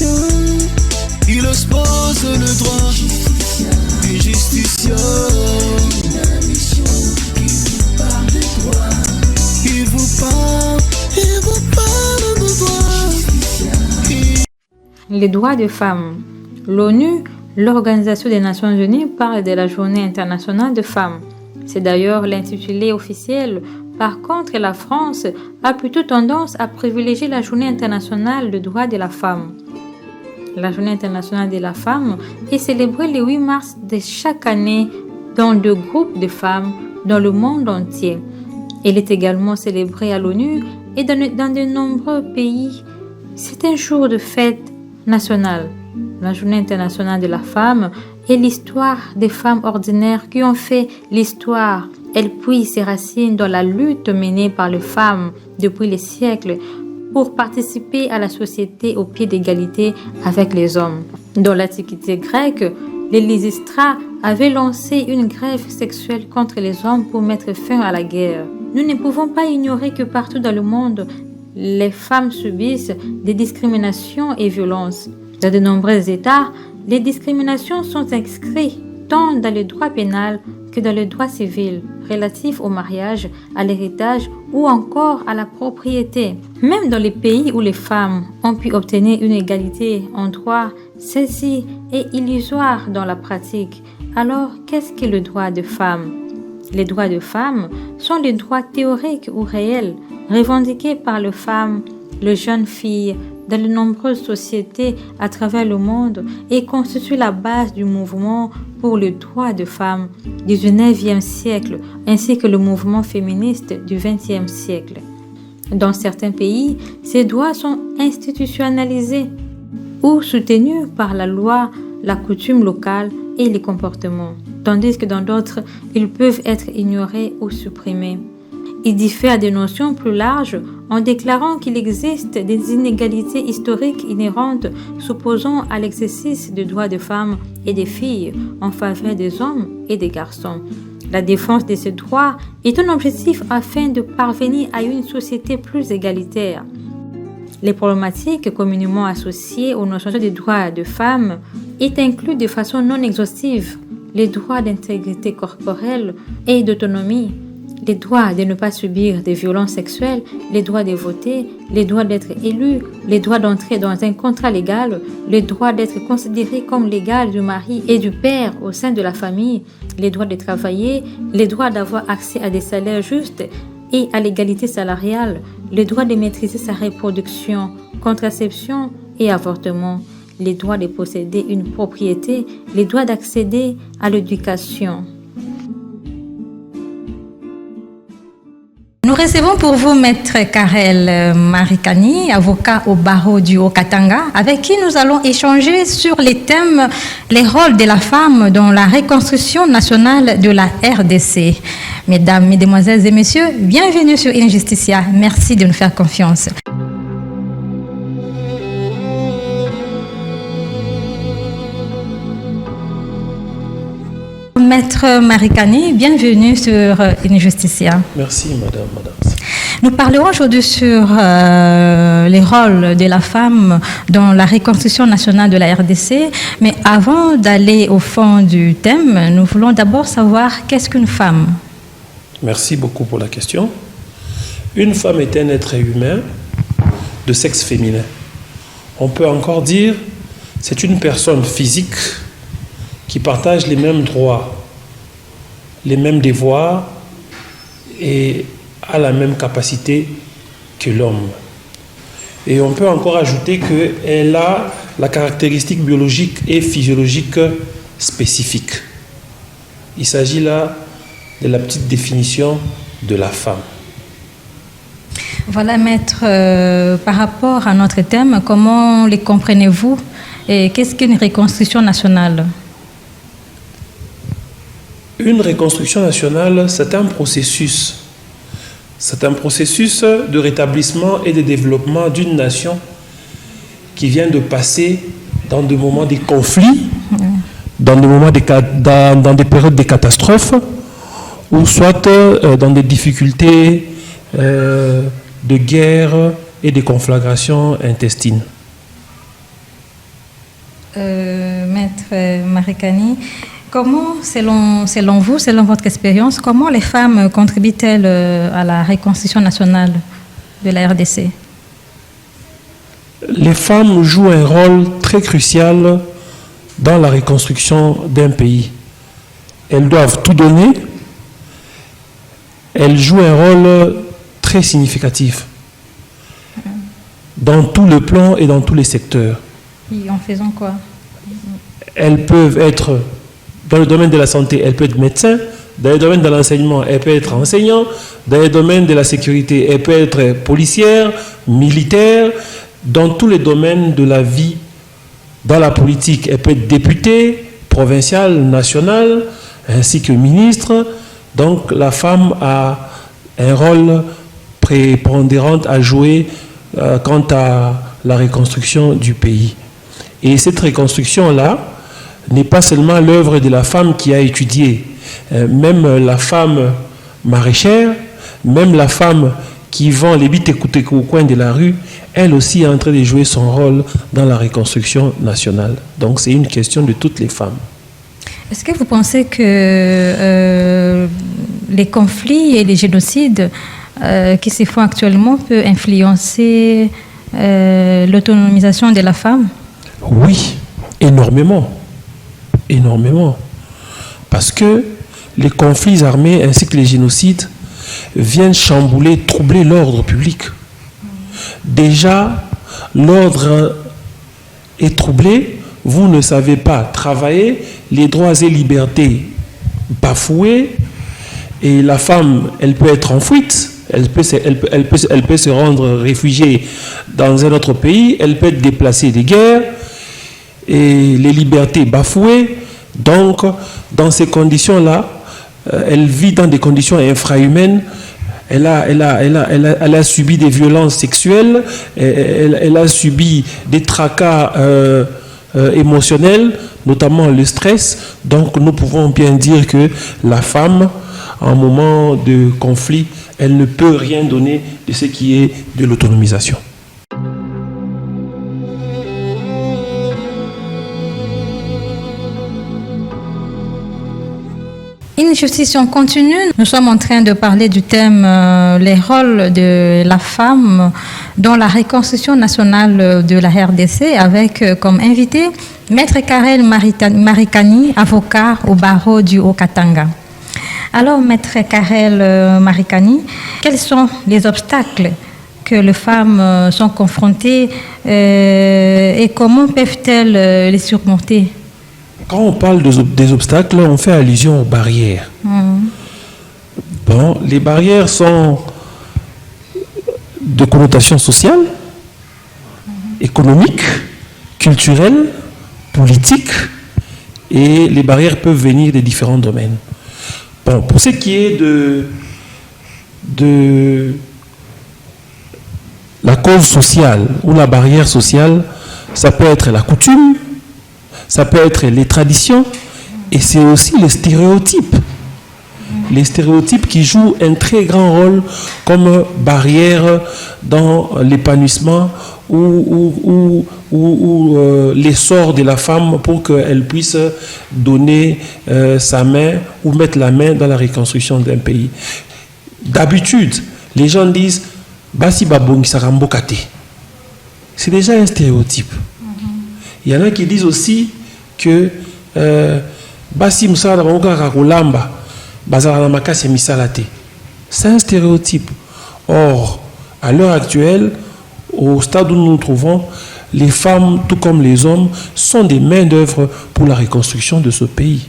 Il expose le droit du justicier. Une émission qui vous parle de droit. Il vous parle de droit. Les droits des femmes. L'ONU, l'Organisation des Nations Unies, parle de la Journée internationale des femmes. C'est d'ailleurs l'intitulé officiel. Par contre, la France a plutôt tendance à privilégier la Journée internationale des droits de la femme. La Journée internationale de la femme est célébrée le 8 mars de chaque année dans deux groupes de femmes dans le monde entier. Elle est également célébrée à l'ONU et dans de nombreux pays. C'est un jour de fête nationale. La Journée internationale de la femme est l'histoire des femmes ordinaires qui ont fait l'histoire. Elle puise ses racines dans la lutte menée par les femmes depuis les siècles pour participer à la société au pied d'égalité avec les hommes. Dans l'Antiquité grecque, les Lysistra avaient lancé une grève sexuelle contre les hommes pour mettre fin à la guerre. Nous ne pouvons pas ignorer que partout dans le monde, les femmes subissent des discriminations et violences. Dans de nombreux États, les discriminations sont inscrites tant dans le droit pénal que dans le droit civil relatif au mariage, à l'héritage ou encore à la propriété. Même dans les pays où les femmes ont pu obtenir une égalité en droit, celle-ci est illusoire dans la pratique. Alors, qu'est-ce que le droit de femme? Les droits de femmes sont les droits théoriques ou réels revendiqués par les femmes, les jeunes filles, dans de nombreuses sociétés à travers le monde et constituent la base du mouvement pour le droit des femmes du 19e siècle ainsi que le mouvement féministe du 20e siècle. Dans certains pays, ces droits sont institutionnalisés ou soutenus par la loi, la coutume locale et les comportements, tandis que dans d'autres, ils peuvent être ignorés ou supprimés. Il diffère des notions plus larges en déclarant qu'il existe des inégalités historiques inhérentes s'opposant à l'exercice des droits des femmes et des filles en faveur des hommes et des garçons. La défense de ces droits est un objectif afin de parvenir à une société plus égalitaire. Les problématiques communément associées aux notions des droits des femmes est inclus de façon non exhaustive les droits d'intégrité corporelle et d'autonomie, les droits de ne pas subir des violences sexuelles, les droits de voter, les droits d'être élu, les droits d'entrer dans un contrat légal, les droits d'être considéré comme l'égal du mari et du père au sein de la famille, les droits de travailler, les droits d'avoir accès à des salaires justes et à l'égalité salariale, les droits de maîtriser sa reproduction, contraception et avortement, les droits de posséder une propriété, les droits d'accéder à l'éducation. Nous recevons pour vous Maître Karel Marikani, avocat au barreau du Haut-Katanga, avec qui nous allons échanger sur les thèmes les rôles de la femme dans la reconstruction nationale de la RDC. Mesdames, Mesdemoiselles et Messieurs, bienvenue sur Injusticia. Merci de nous faire confiance. Maître Marikani, bienvenue sur Injusticia. Merci, madame. Nous parlerons aujourd'hui sur les rôles de la femme dans la reconstruction nationale de la RDC. Mais avant d'aller au fond du thème, nous voulons d'abord savoir qu'est-ce qu'une femme. Merci beaucoup pour la question. Une femme est un être humain de sexe féminin. On peut encore dire c'est une personne physique qui partage les mêmes droits, les mêmes devoirs et a la même capacité que l'homme. Et on peut encore ajouter qu'elle a la caractéristique biologique et physiologique spécifique. Il s'agit là de la petite définition de la femme. Voilà, maître, par rapport à notre thème, comment les comprenez-vous et qu'est-ce qu'une reconstruction nationale ? Une reconstruction nationale, c'est un processus. C'est un processus de rétablissement et de développement d'une nation qui vient de passer dans des moments de conflits, dans des périodes de catastrophes, ou soit dans des difficultés de guerre et de conflagrations intestines. Maître Marikani, comment, selon vous, selon votre expérience, comment les femmes contribuent-elles à la reconstruction nationale de la RDC? Les femmes jouent un rôle très crucial dans la reconstruction d'un pays. Elles doivent tout donner. Elles jouent un rôle très significatif dans tout le plan et dans tous les secteurs. Et en faisant quoi? Elles peuvent être, dans le domaine de la santé, elles peuvent être médecins. Dans le domaine de l'enseignement, elles peuvent être enseignants. Dans le domaine de la sécurité, elles peuvent être policières, militaires. Dans tous les domaines de la vie, dans la politique, elles peuvent être députées, provinciales, nationales, ainsi que ministres. Donc la femme a un rôle prépondérant à jouer quant à la reconstruction du pays. Et cette reconstruction-là n'est pas seulement l'œuvre de la femme qui a étudié. Même la femme maraîchère, même la femme qui vend les bites au coin de la rue, elle aussi est en train de jouer son rôle dans la reconstruction nationale. Donc c'est une question de toutes les femmes. Est-ce que vous pensez que les conflits et les génocides qui se font actuellement peuvent influencer l'autonomisation de la femme? Oui, énormément. Énormément. Parce que les conflits armés ainsi que les génocides viennent chambouler, troubler l'ordre public. Déjà, l'ordre est troublé, vous ne savez pas travailler, les droits et libertés bafoués, et la femme, elle peut être en fuite, elle peut se rendre réfugiée dans un autre pays, elle peut être déplacée des guerres, et les libertés bafouées. Donc, dans ces conditions-là, elle vit dans des conditions infrahumaines. Elle a subi des violences sexuelles, elle a subi des tracas émotionnels, notamment le stress. Donc nous pouvons bien dire que la femme, en moment de conflit, elle ne peut rien donner de ce qui est de l'autonomisation. Une justice continue. Nous sommes en train de parler du thème les rôles de la femme dans la reconstruction nationale de la RDC avec comme invité Maître Karel Marikani, avocat au barreau du Haut-Katanga. Alors, Maître Karel Marikani, quels sont les obstacles que les femmes sont confrontées et comment peuvent-elles les surmonter? Quand on parle des obstacles, on fait allusion aux barrières. Bon, les barrières sont de connotation sociale, économique, culturelle, politique, et les barrières peuvent venir de différents domaines. Bon, pour ce qui est de la cause sociale ou la barrière sociale, ça peut être la coutume, ça peut être les traditions, et c'est aussi les stéréotypes. Les stéréotypes qui jouent un très grand rôle comme barrière dans l'épanouissement ou l'essor de la femme pour qu'elle puisse donner sa main ou mettre la main dans la reconstruction d'un pays. D'habitude, les gens disent « Basi babongi sarambokate ». C'est déjà un stéréotype. Il y en a qui disent aussi que Basi musala bangoka kakulamba bazala makasi misalate. C'est un stéréotype. Or, à l'heure actuelle, au stade où nous nous trouvons, les femmes, tout comme les hommes, sont des main-d'œuvre pour la reconstruction de ce pays.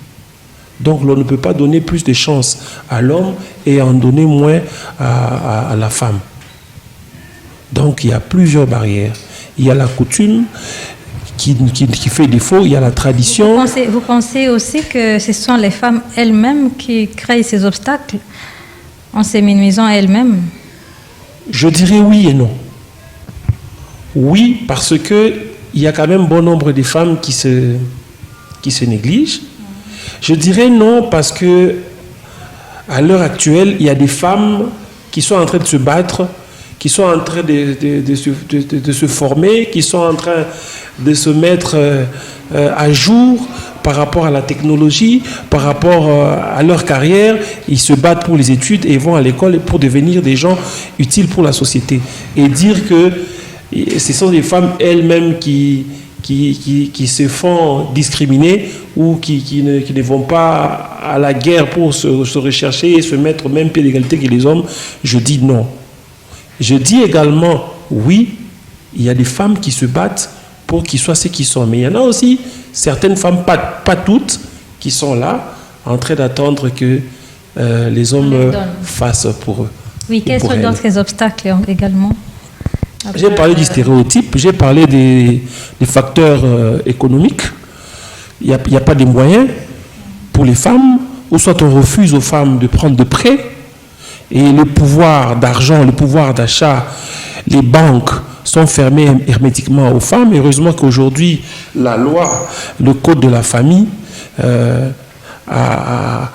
Donc, l'on ne peut pas donner plus de chance à l'homme et en donner moins à la femme. Donc, il y a plusieurs barrières. Il y a la coutume qui fait défaut, il y a la tradition. Vous pensez aussi que ce sont les femmes elles-mêmes qui créent ces obstacles en se minimisant elles-mêmes? Je dirais oui et non. Oui, parce qu'il y a quand même bon nombre de femmes qui se négligent. Je dirais non parce que à l'heure actuelle, il y a des femmes qui sont en train de se battre, qui sont en train de se former, qui sont en train de se mettre à jour par rapport à la technologie, par rapport à leur carrière. Ils se battent pour les études et vont à l'école pour devenir des gens utiles pour la société. Et dire que ce sont des femmes elles-mêmes qui se font discriminer ou qui ne vont pas à la guerre pour se rechercher et se mettre au même pied d'égalité que les hommes, je dis non. Je dis également, oui, il y a des femmes qui se battent pour qu'ils soient ce qu'ils sont. Mais il y en a aussi certaines femmes, pas toutes, qui sont là, en train d'attendre que les hommes fassent pour eux. Oui, quels sont d'autres obstacles également? J'ai parlé du stéréotype, j'ai parlé des facteurs économiques. Il n'y a pas de moyens pour les femmes, ou soit on refuse aux femmes de prendre de prêts, et le pouvoir d'argent, le pouvoir d'achat, les banques sont fermées hermétiquement aux femmes. Heureusement qu'aujourd'hui, la loi, le code de la famille a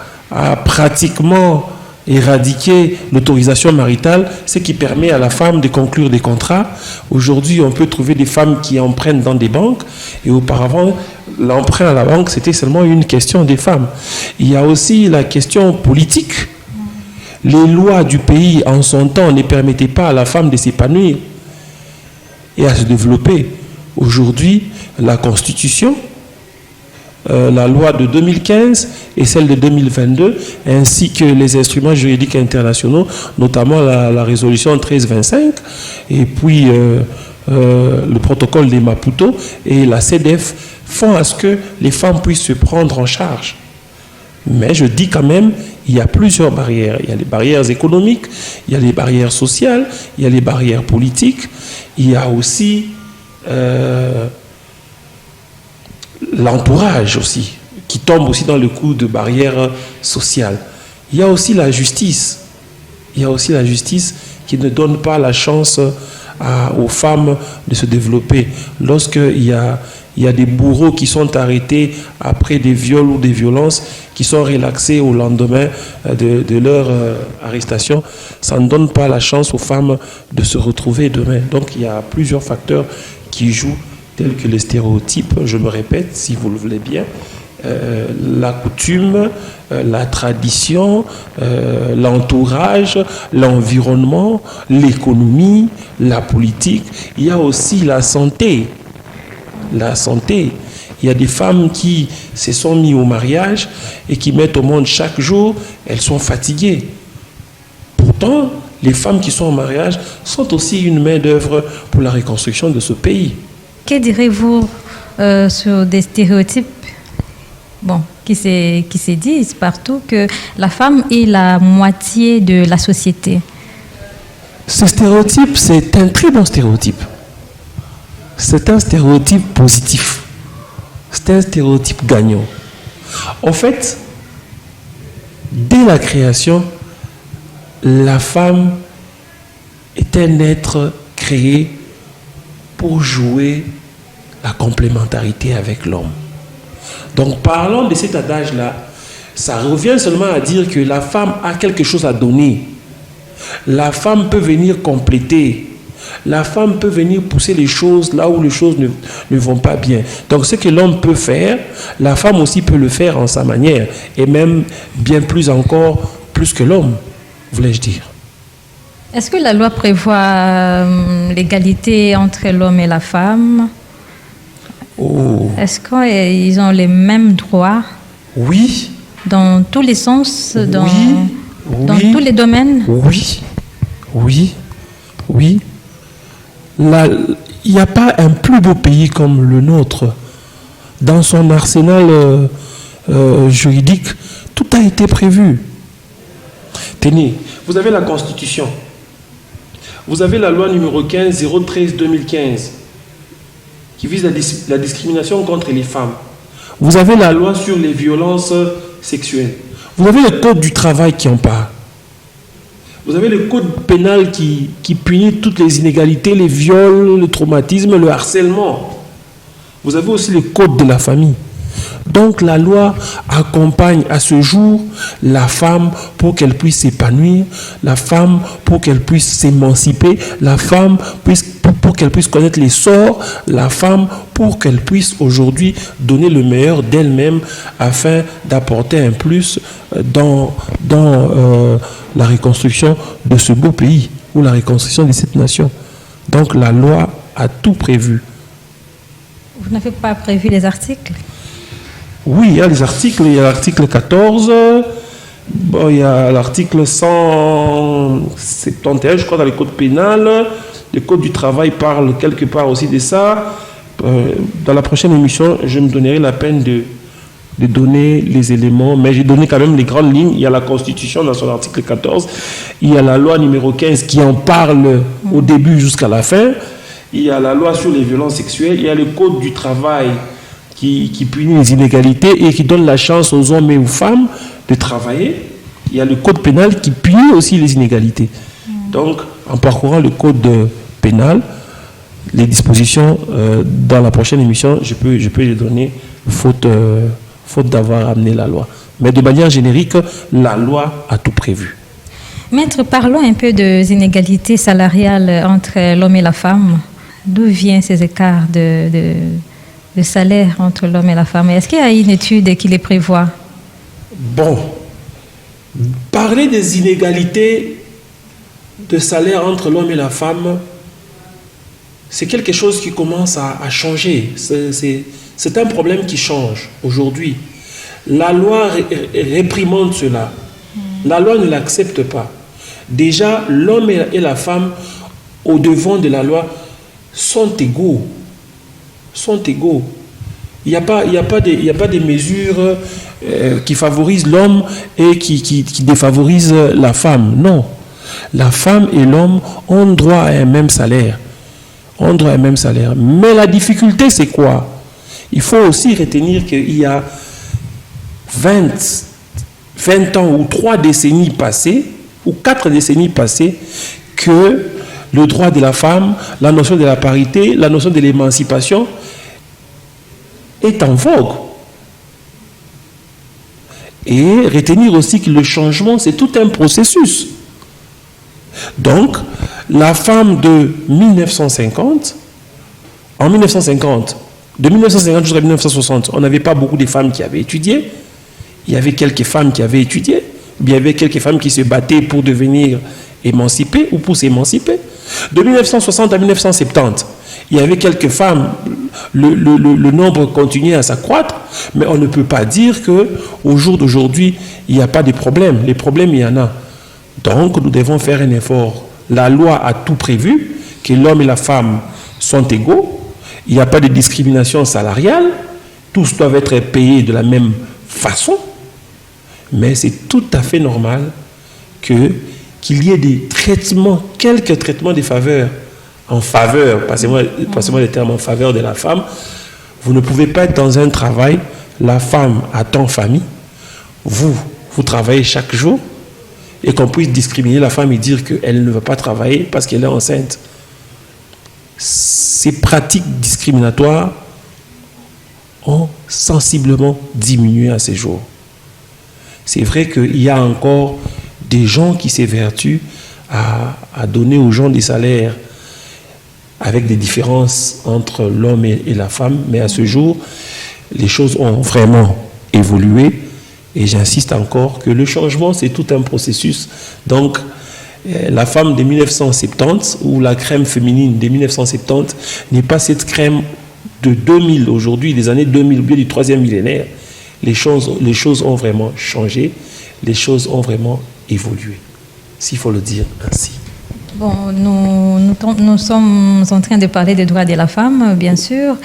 pratiquement éradiqué l'autorisation maritale, ce qui permet à la femme de conclure des contrats. Aujourd'hui, on peut trouver des femmes qui empruntent dans des banques, et auparavant, l'emprunt à la banque, c'était seulement une question des femmes. Il y a aussi la question politique. Les lois du pays, en son temps, ne permettaient pas à la femme de s'épanouir et à se développer. Aujourd'hui, la Constitution, la loi de 2015 et celle de 2022, ainsi que les instruments juridiques internationaux, notamment la résolution 1325, et puis le protocole des Maputo et la CEDEF, font à ce que les femmes puissent se prendre en charge. Mais je dis quand même, il y a plusieurs barrières. Il y a les barrières économiques, il y a les barrières sociales, il y a les barrières politiques, il y a aussi l'entourage aussi, qui tombe aussi dans le coup de barrières sociales. Il y a aussi la justice. Il y a aussi la justice qui ne donne pas la chance aux femmes de se développer. Lorsqu'il y a des bourreaux qui sont arrêtés après des viols ou des violences, qui sont relaxés au lendemain de leur arrestation, ça ne donne pas la chance aux femmes de se retrouver demain. Donc il y a plusieurs facteurs qui jouent, tels que les stéréotypes, je me répète, si vous le voulez bien, la coutume, la tradition, l'entourage, l'environnement, l'économie, la politique. Il y a aussi la santé. La santé. Il y a des femmes qui se sont mises au mariage et qui mettent au monde chaque jour, elles sont fatiguées. Pourtant, les femmes qui sont en mariage sont aussi une main-d'œuvre pour la reconstruction de ce pays. Que direz-vous sur des stéréotypes qui se disent partout que la femme est la moitié de la société? Ce stéréotype, c'est un très bon stéréotype. C'est un stéréotype positif. C'est un stéréotype gagnant. En fait, dès la création, la femme est un être créé pour jouer la complémentarité avec l'homme. Donc, parlant de cet adage-là, ça revient seulement à dire que la femme a quelque chose à donner. La femme peut venir compléter. La femme peut venir pousser les choses là où les choses ne vont pas bien. Donc, ce que l'homme peut faire, la femme aussi peut le faire en sa manière. Et même bien plus encore, plus que l'homme, voulais-je dire. Est-ce que la loi prévoit l'égalité entre l'homme et la femme? Est-ce qu'ils ont les mêmes droits? Oui. Dans tous les sens, dans tous les domaines? Oui. Il n'y a pas un plus beau pays comme le nôtre. Dans son arsenal juridique, tout a été prévu. Tenez, vous avez la Constitution. Vous avez la loi numéro 15-013-2015 qui vise la discrimination contre les femmes. Vous avez la loi sur les violences sexuelles. Vous avez le code du travail qui en parle. Vous avez le code pénal qui punit toutes les inégalités, les viols, le traumatisme, le harcèlement. Vous avez aussi le code de la famille. Donc la loi accompagne à ce jour la femme pour qu'elle puisse s'épanouir, la femme pour qu'elle puisse s'émanciper, la femme pour qu'elle puisse connaître les sorts, la femme pour qu'elle puisse aujourd'hui donner le meilleur d'elle-même afin d'apporter un plus dans la reconstruction de ce beau pays ou la reconstruction de cette nation. Donc la loi a tout prévu. Vous n'avez pas prévu les articles? Oui, il y a les articles. Il y a l'article 14, bon, il y a l'article 171, je crois, dans le code pénal. Le code du travail parle quelque part aussi de ça. Dans la prochaine émission, je me donnerai la peine de donner les éléments, mais j'ai donné quand même les grandes lignes. Il y a la Constitution dans son article 14, il y a la loi numéro 15 qui en parle au début jusqu'à la fin, il y a la loi sur les violences sexuelles, il y a le code du travail qui punit les inégalités et qui donne la chance aux hommes et aux femmes de travailler. Il y a le code pénal qui punit aussi les inégalités. Donc, en parcourant le code pénal, les dispositions, dans la prochaine émission, je peux les donner, faute d'avoir amené la loi. Mais de manière générique, la loi a tout prévu. Maître, parlons un peu des inégalités salariales entre l'homme et la femme. D'où viennent ces écarts de salaire entre l'homme et la femme? Est-ce qu'il y a une étude qui les prévoit? Bon, parler des inégalités de salaire entre l'homme et la femme, c'est quelque chose qui commence à changer. C'est un problème qui change aujourd'hui. La loi réprimande cela. La loi ne l'accepte pas. Déjà, l'homme et la femme, au devant de la loi, sont égaux. Sont égaux. Il n'y a pas de mesures qui favorisent l'homme et qui défavorisent la femme. Non. La femme et l'homme ont droit à un même salaire. Ont droit à un même salaire. Mais la difficulté, c'est quoi? Il faut aussi retenir qu'il y a 20 ans ou 3 décennies passées, ou 4 décennies passées, que le droit de la femme, la notion de la parité, la notion de l'émancipation est en vogue. Et retenir aussi que le changement, c'est tout un processus. Donc, la femme de 1950, en 1950, de 1950 jusqu'à 1960, on n'avait pas beaucoup de femmes qui avaient étudié. Il y avait quelques femmes qui avaient étudié. Il y avait quelques femmes qui se battaient pour devenir émancipées ou pour s'émanciper. De 1960 à 1970, il y avait quelques femmes. Le nombre continuait à s'accroître, mais on ne peut pas dire qu'au jour d'aujourd'hui, il n'y a pas de problème. Les problèmes, il y en a. Donc, nous devons faire un effort. La loi a tout prévu, que l'homme et la femme sont égaux. Il n'y a pas de discrimination salariale. Tous doivent être payés de la même façon. Mais c'est tout à fait normal qu'il y ait des traitements, quelques traitements de faveur, en faveur, passez-moi le terme, en faveur de la femme. Vous ne pouvez pas être dans un travail, la femme attend famille, vous travaillez chaque jour, et qu'on puisse discriminer la femme et dire qu'elle ne va pas travailler parce qu'elle est enceinte. Ces pratiques discriminatoires ont sensiblement diminué à ces jours. C'est vrai qu'il y a encore des gens qui s'évertuent à donner aux gens des salaires avec des différences entre l'homme et la femme, mais à ce jour, les choses ont vraiment évolué. Et j'insiste encore que le changement, c'est tout un processus. Donc, la femme de 1970 ou la crème féminine de 1970 n'est pas cette crème de 2000 aujourd'hui, des années 2000 ou bien du 3e millénaire. Les choses ont vraiment changé, les choses ont vraiment évolué, s'il faut le dire ainsi. Bon, nous sommes en train de parler des droits de la femme, bien sûr.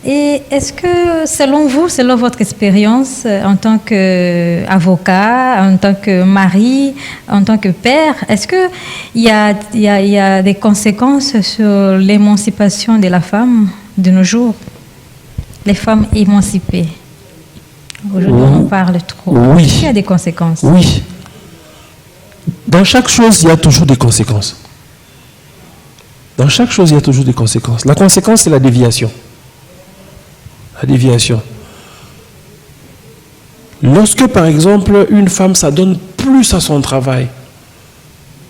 Et est-ce que, selon vous, selon votre expérience en tant qu'avocat, en tant que mari, en tant que père, est-ce qu'il y a des conséquences sur l'émancipation de la femme de nos jours? Les femmes émancipées. Aujourd'hui, on en parle trop. Oui. Est-ce qu'il y a des conséquences? Oui. Dans chaque chose, il y a toujours des conséquences. Dans chaque chose, il y a toujours des conséquences. La conséquence, c'est la déviation. La déviation. Lorsque, par exemple, une femme s'adonne plus à son travail,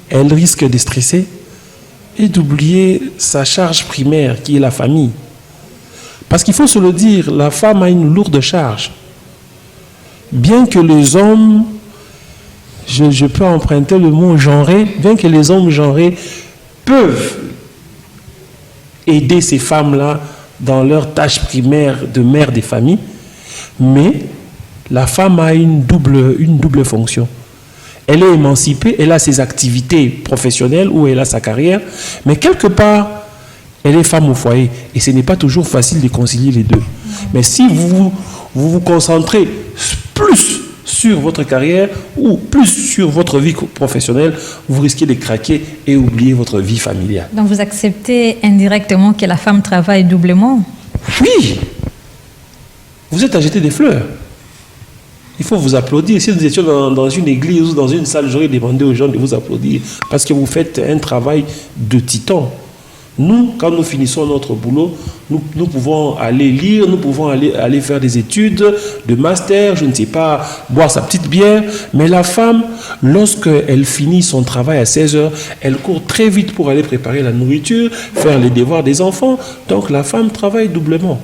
elle risque de stresser et d'oublier sa charge primaire, qui est la famille. Parce qu'il faut se le dire, la femme a une lourde charge. Bien que les hommes, je peux emprunter le mot genré, bien que les hommes genrés peuvent aider ces femmes-là dans leur tâche primaire de mère des familles, mais la femme a une double fonction. Elle est émancipée, elle a ses activités professionnelles ou elle a sa carrière, mais quelque part, elle est femme au foyer. Et ce n'est pas toujours facile de concilier les deux. Mais si vous concentrez plus sur votre carrière ou plus sur votre vie professionnelle, vous risquez de craquer et oublier votre vie familiale. Donc vous acceptez indirectement que la femme travaille doublement? Oui. Vous êtes à jeter des fleurs. Il faut vous applaudir. Si nous étions dans une église ou dans une salle, j'aurais demandé aux gens de vous applaudir parce que vous faites un travail de titan. Nous, quand nous finissons notre boulot, nous pouvons aller lire, nous pouvons aller faire des études de master, je ne sais pas, boire sa petite bière. Mais la femme, lorsqu'elle finit son travail à 16 heures, elle court très vite pour aller préparer la nourriture, faire les devoirs des enfants. Donc la femme travaille doublement.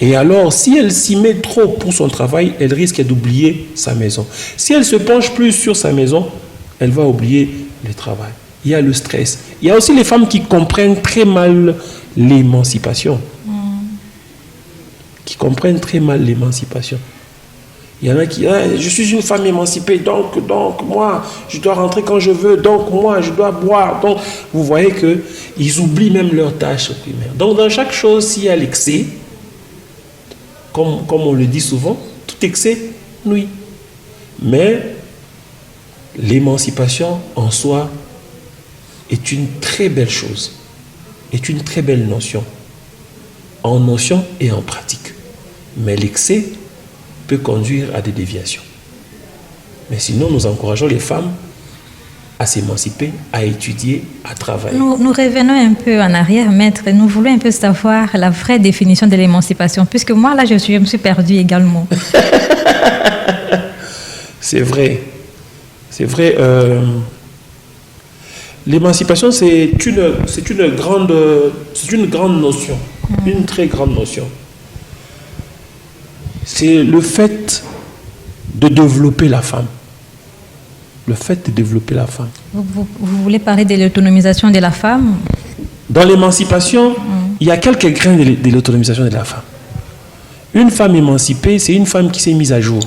Et alors, si elle s'y met trop pour son travail, elle risque d'oublier sa maison. Si elle se penche plus sur sa maison, elle va oublier le travail. Il y a le stress. Il y a aussi les femmes qui comprennent très mal l'émancipation. Qui comprennent très mal l'émancipation. Il y en a qui disent, je suis une femme émancipée, donc moi, je dois rentrer quand je veux, donc moi, je dois boire. Donc, vous voyez qu'ils oublient même leurs tâches primaires. Donc, dans chaque chose, s'il y a l'excès, comme on le dit souvent, tout excès nuit. Mais l'émancipation en soi est une très belle chose, est une très belle notion, en notion et en pratique. Mais l'excès peut conduire à des déviations. Mais sinon, nous encourageons les femmes à s'émanciper, à étudier, à travailler. Nous revenons un peu en arrière, maître. Nous voulons un peu savoir la vraie définition de l'émancipation, puisque moi, là, je me suis perdue également. C'est vrai. C'est vrai. L'émancipation, c'est une grande notion, une très grande notion. C'est le fait de développer la femme. Le fait de développer la femme. Vous voulez parler de l'autonomisation de la femme? Dans l'émancipation, il y a quelques grains de l'autonomisation de la femme. Une femme émancipée, c'est une femme qui s'est mise à jour.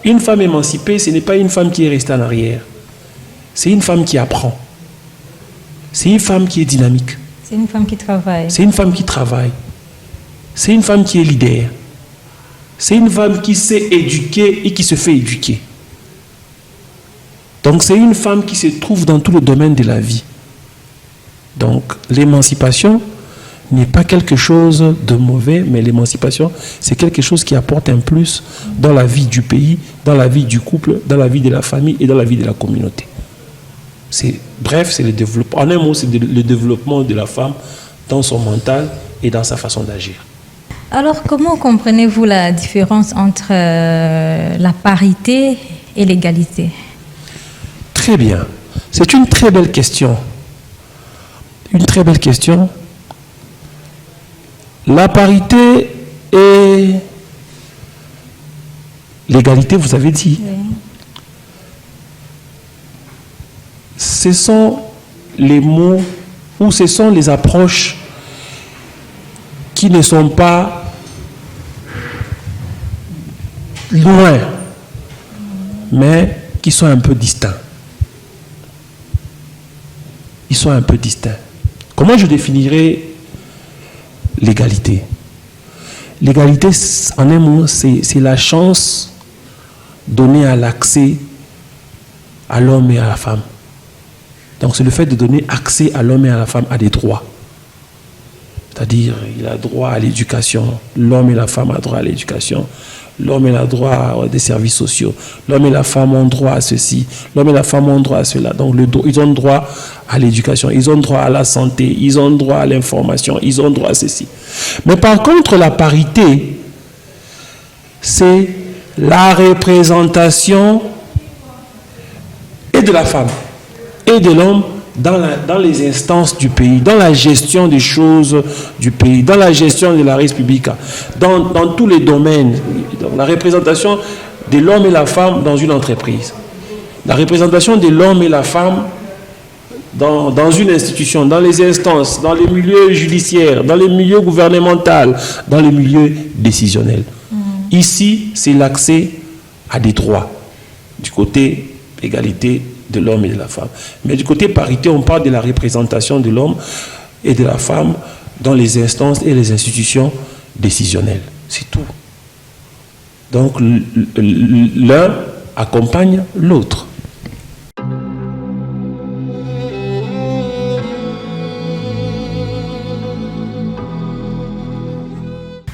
Une femme émancipée, ce n'est pas une femme qui est restée en arrière. C'est une femme qui apprend. C'est une femme qui est dynamique. C'est une femme qui travaille. C'est une femme qui travaille. C'est une femme qui est leader. C'est une femme qui sait éduquer et qui se fait éduquer. Donc c'est une femme qui se trouve dans tout le domaine de la vie. Donc l'émancipation n'est pas quelque chose de mauvais, mais l'émancipation, c'est quelque chose qui apporte un plus dans la vie du pays, dans la vie du couple, dans la vie de la famille et dans la vie de la communauté. Bref, c'est le développement. En un mot, c'est le développement de la femme dans son mental et dans sa façon d'agir. Alors, comment comprenez-vous la différence entre la parité et l'égalité? Très bien. C'est une très belle question. Une très belle question. La parité et l'égalité, vous avez dit. Oui. Ce sont les mots ou ce sont les approches qui ne sont pas loin, mais qui sont un peu distincts. Ils sont un peu distincts. Comment je définirais l'égalité? L'égalité, en un mot, c'est la chance donnée à l'accès à l'homme et à la femme. Donc c'est le fait de donner accès à l'homme et à la femme à des droits. C'est-à-dire, il a droit à l'éducation. L'homme et la femme ont droit à l'éducation. L'homme et la droit à des services sociaux. L'homme et la femme ont droit à ceci. L'homme et la femme ont droit à cela. Donc ils ont droit à l'éducation. Ils ont droit à la santé. Ils ont droit à l'information. Ils ont droit à ceci. Mais par contre, la parité, c'est la représentation et de la femme et de l'homme dans les instances du pays, dans la gestion des choses du pays, dans la gestion de la res publica, dans tous les domaines, dans la représentation de l'homme et la femme dans une entreprise, la représentation de l'homme et la femme dans une institution, dans les instances, dans les milieux judiciaires, dans les milieux gouvernementaux, dans les milieux décisionnels. Ici, c'est l'accès à des droits du côté égalité de l'homme et de la femme. Mais du côté parité, on parle de la représentation de l'homme et de la femme dans les instances et les institutions décisionnelles. C'est tout. Donc, l'un accompagne l'autre.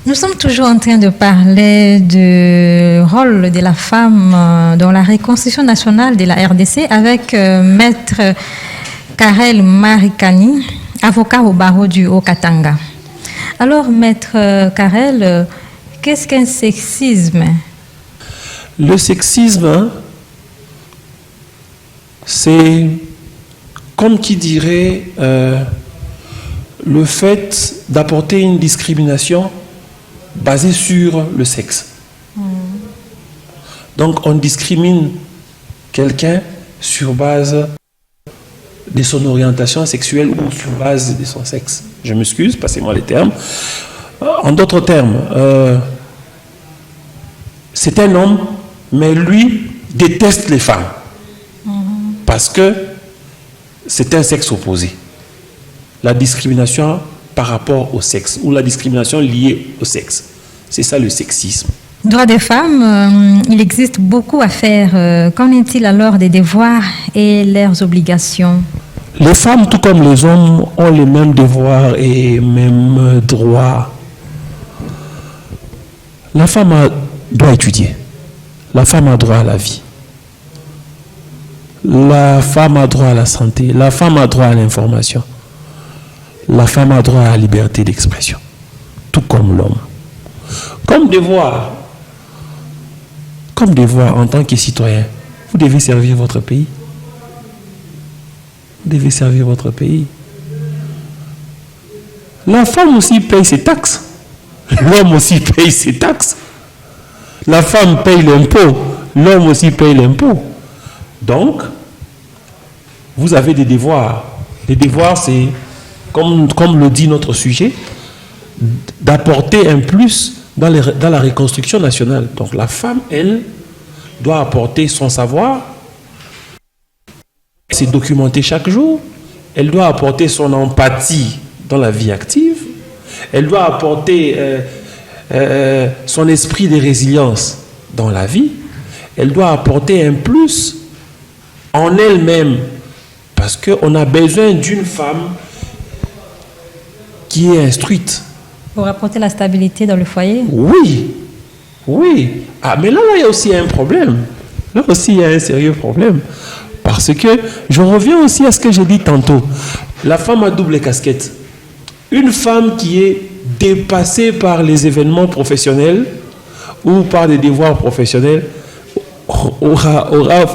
Nous sommes toujours en train de parler du rôle de la femme dans la reconstruction nationale de la RDC avec Maître Karel Marikani, avocat au barreau du Haut-Katanga. Alors, Maître Karel, qu'est-ce qu'un sexisme? Le sexisme, c'est, comme qui dirait, le fait d'apporter une discrimination basée sur le sexe. Donc on discrimine quelqu'un sur base de son orientation sexuelle ou sur base de son sexe. Je m'excuse, passez-moi les termes. En d'autres termes, c'est un homme, mais lui déteste les femmes. Parce que c'est un sexe opposé. La discrimination par rapport au sexe, ou la discrimination liée au sexe. C'est ça le sexisme. Droits des femmes, il existe beaucoup à faire. Qu'en est-il alors des devoirs et leurs obligations? Les femmes, tout comme les hommes, ont les mêmes devoirs et mêmes droits. La femme doit étudier. La femme a droit à la vie. La femme a droit à la santé. La femme a droit à l'information. La femme a droit à la liberté d'expression, tout comme l'homme. Comme devoir en tant que citoyen, vous devez servir votre pays. Vous devez servir votre pays. La femme aussi paye ses taxes. L'homme aussi paye ses taxes. La femme paye l'impôt. L'homme aussi paye l'impôt. Donc, vous avez des devoirs. Les devoirs, c'est comme le dit notre sujet, d'apporter un plus dans la reconstruction nationale. Donc la femme, elle, doit apporter son savoir, se documenter chaque jour, elle doit apporter son empathie dans la vie active, elle doit apporter son esprit de résilience dans la vie, elle doit apporter un plus en elle-même, parce qu'on a besoin d'une femme qui est instruite. Pour apporter la stabilité dans le foyer? Oui, oui. Ah, mais là, il y a aussi un problème. Là aussi, il y a un sérieux problème. Parce que, je reviens aussi à ce que j'ai dit tantôt. La femme a double casquette. Une femme qui est dépassée par les événements professionnels ou par des devoirs professionnels aura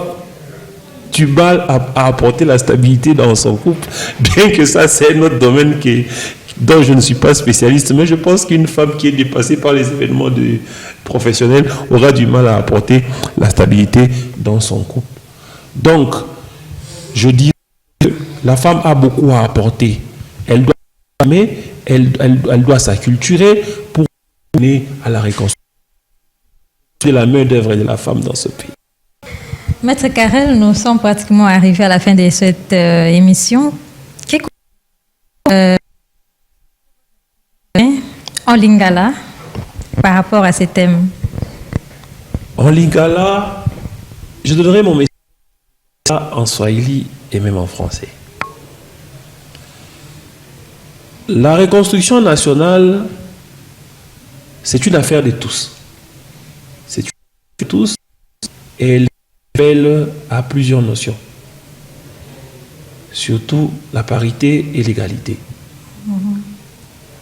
du mal à apporter la stabilité dans son couple. Bien que ça, c'est un autre domaine dont je ne suis pas spécialiste, mais je pense qu'une femme qui est dépassée par les événements professionnels aura du mal à apporter la stabilité dans son couple. Donc, je dis que la femme a beaucoup à apporter. Elle doit elle doit s'acculturer pour donner à la reconstruction. C'est la main d'œuvre de la femme dans ce pays. Maître Karel, nous sommes pratiquement arrivés à la fin de cette émission. En lingala, par rapport à ces thèmes? En lingala, je donnerai mon message en swahili et même en français. La reconstruction nationale, c'est une affaire de tous. C'est une affaire de tous et elle appelle à plusieurs notions. Surtout la parité et l'égalité.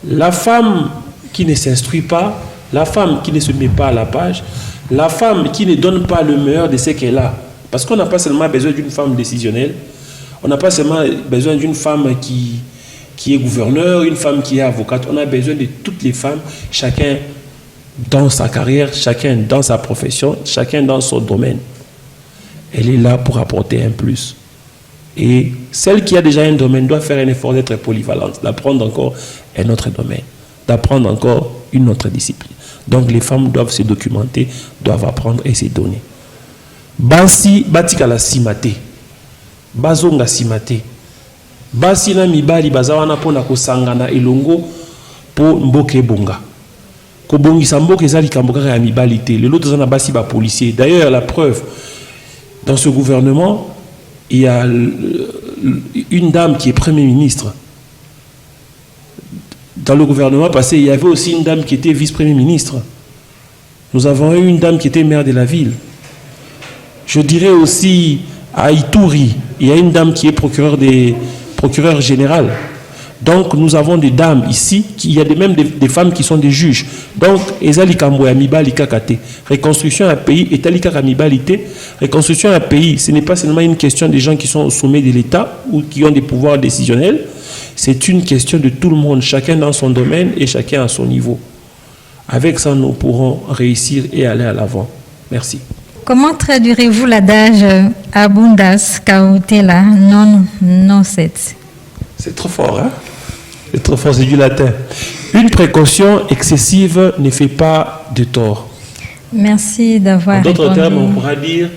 La femme qui ne s'instruit pas la femme qui ne se met pas à la page, la femme qui ne donne pas le meilleur de ce qu'elle a. Parce qu'on n'a pas seulement besoin d'une femme décisionnelle, on n'a pas seulement besoin d'une femme qui est gouverneur, une femme qui est avocate, on a besoin de toutes les femmes, chacun dans sa carrière, chacun dans sa profession, chacun dans son domaine. Elle est là pour apporter un plus. Et celle qui a déjà un domaine doit faire un effort d'être polyvalente, d'apprendre encore un autre domaine, d'apprendre encore une autre discipline. Donc les femmes doivent se documenter, doivent apprendre et se donner. Basi batika la simate, bazonga simate, basi na mibali bazawana pona kosangana elongo po mboke bonga. Kobongisa mboke ezali kamboka ya mibali te. Le lot zana basi ba policier. D'ailleurs la preuve, dans ce gouvernement, il y a une dame qui est Premier ministre. Dans le gouvernement passé, il y avait aussi une dame qui était vice-premier ministre. Nous avons eu une dame qui était maire de la ville. Je dirais aussi à Ituri, il y a une dame qui est procureur général. Donc nous avons des dames ici, il y a même des femmes qui sont des juges. Donc, reconstruction à pays, reconstruction à pays, ce n'est pas seulement une question des gens qui sont au sommet de l'État ou qui ont des pouvoirs décisionnels, c'est une question de tout le monde, chacun dans son domaine et chacun à son niveau. Avec ça, nous pourrons réussir et aller à l'avant. Merci. Comment traduirez-vous l'adage abundas cautela non nocet? C'est trop fort, hein? C'est trop fort, c'est du latin. Une précaution excessive ne fait pas de tort. Merci d'avoir répondu. En d'autres termes, on pourra dire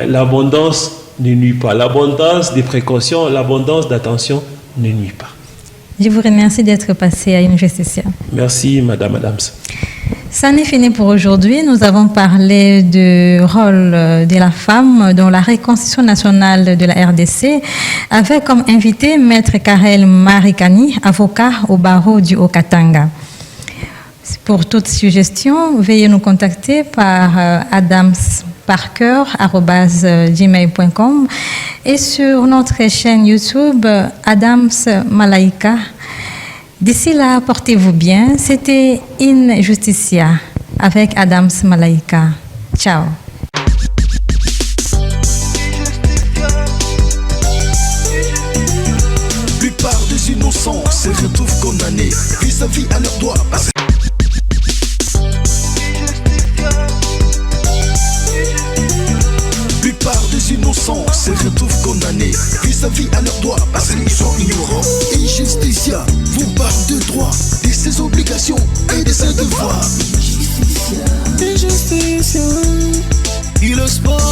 l'abondance ne nuit pas. L'abondance des précautions, l'abondance d'attention ne nuit pas. Je vous remercie d'être passé à une Justicia. Merci, Madame Adams. Ça n'est fini pour aujourd'hui. Nous avons parlé du rôle de la femme dans la reconstruction nationale de la RDC avec comme invité Maître Karel Marikani, avocat au barreau du Haut-Katanga. Pour toute suggestion, veuillez nous contacter par adamsparker@gmail.com et sur notre chaîne YouTube Adams Malaika. D'ici là, portez-vous bien. C'était In Justicia avec Adams Malaika. Ciao. La plupart des innocents se retrouvent condamnés vis-à-vis à leurs droits. La plupart des innocents se retrouvent condamnés vis-à-vis à leurs droits parce qu'ils sont ignorants. Injusticia vous parle de droits, de ses obligations et de ses devoirs. Injusticia, il est sport.